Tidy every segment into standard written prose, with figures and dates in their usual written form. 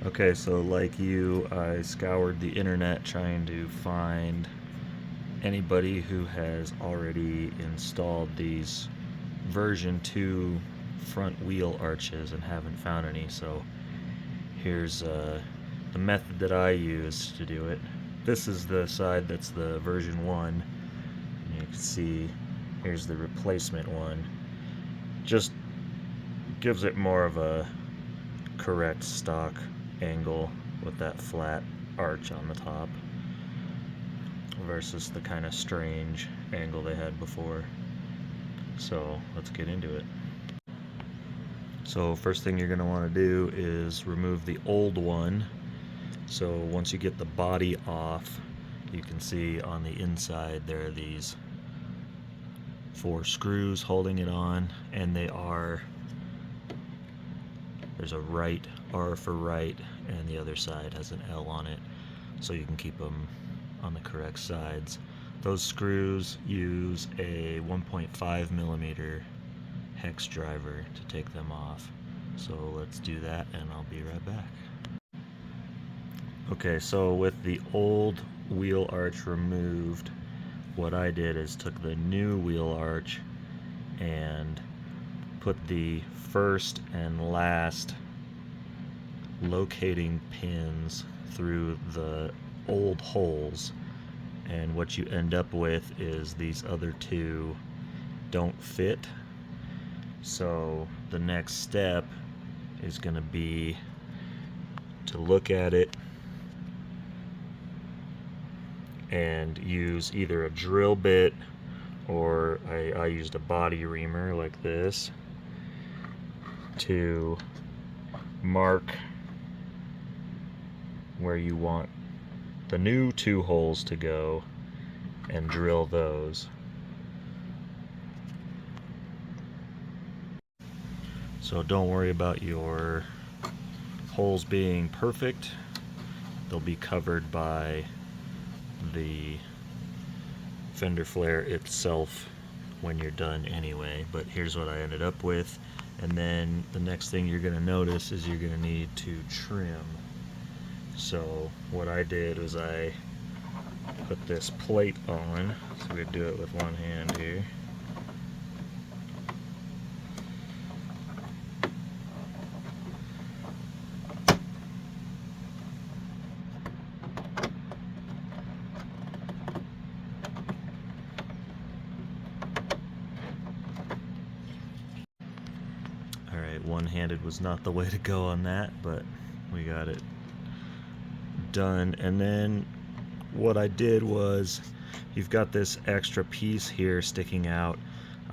Okay, so like you, I scoured the internet trying to find anybody who has already installed these version 2 front wheel arches and haven't found any. So here's the method that I use to do it. This is the side that's the version 1. And you can see here's the replacement one. Just gives it more of a correct stock angle with that flat arch on the top versus the kind of strange angle they had before. So let's get into it. So first thing you're going to want to do is remove the old one. So once you get the body off, you can see on the inside there are these 4 screws holding it on, and there's a right R for right, and the other side has an L on it, so you can keep them on the correct sides. Those screws use a 1.5 millimeter hex driver to take them off. So let's do that and I'll be right back. Okay, so with the old wheel arch removed, what I did is took the new wheel arch and put the first and last locating pins through the old holes, and what you end up with is these other 2 don't fit. So the next step is going to be to look at it and use either a drill bit, or I used a body reamer like this to mark where you want the new 2 holes to go and drill those. So don't worry about your holes being perfect. They'll be covered by the fender flare itself when you're done anyway. But here's what I ended up with. And then the next thing you're going to notice is you're going to need to trim. So what I did was I put this plate on. So we're going to do it with one hand here. Alright, one-handed was not the way to go on that, but we got it done. And then what I did was, you've got this extra piece here sticking out.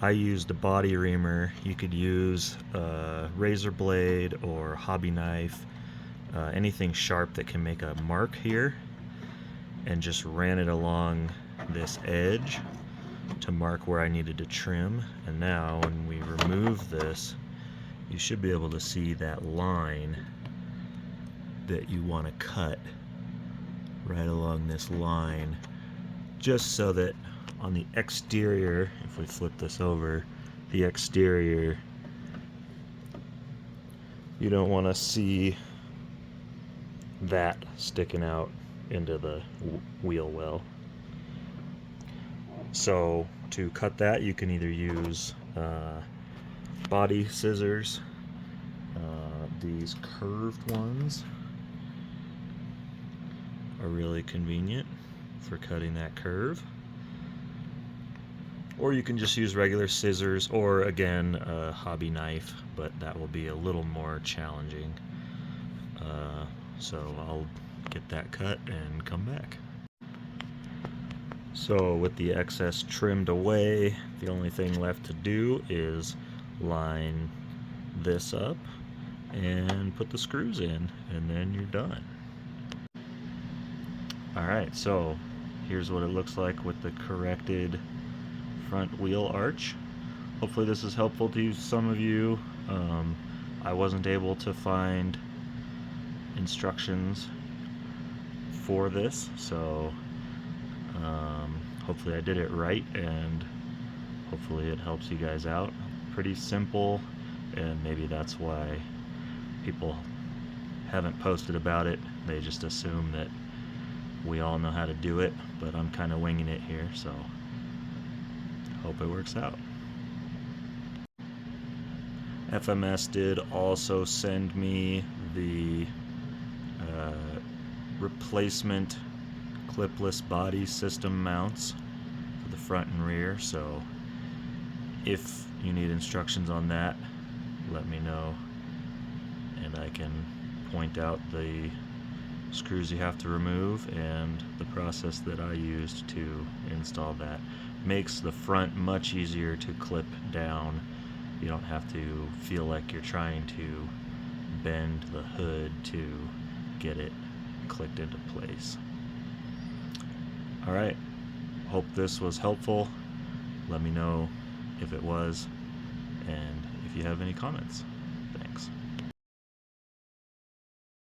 I used a body reamer. You could use a razor blade or hobby knife, anything sharp that can make a mark here, and just ran it along this edge to mark where I needed to trim. And now when we remove this, you should be able to see that line that you want to cut right along this line, just so that on the exterior, if we flip this over, the exterior, you don't want to see that sticking out into the wheel well. So to cut that, you can either use body scissors, these curved ones are really convenient for cutting that curve, or you can just use regular scissors, or again a hobby knife, but that will be a little more challenging. So I'll get that cut and come back. So with the excess trimmed away, the only thing left to do is line this up and put the screws in, and then you're done. Alright, so here's what it looks like with the corrected front wheel arch. Hopefully this is helpful to some of you. I wasn't able to find instructions for this, so hopefully I did it right, and hopefully it helps you guys out. Pretty simple, and maybe that's why people haven't posted about it. They just assume that we all know how to do it, but I'm kind of winging it here, so hope it works out. FMS did also send me the replacement clipless body system mounts for the front and rear, so if you need instructions on that, let me know and I can point out the screws you have to remove and the process that I used to install that. Makes the front much easier to clip down. You don't have to feel like you're trying to bend the hood to get it clicked into place. Alright, hope this was helpful. Let me know if it was and if you have any comments.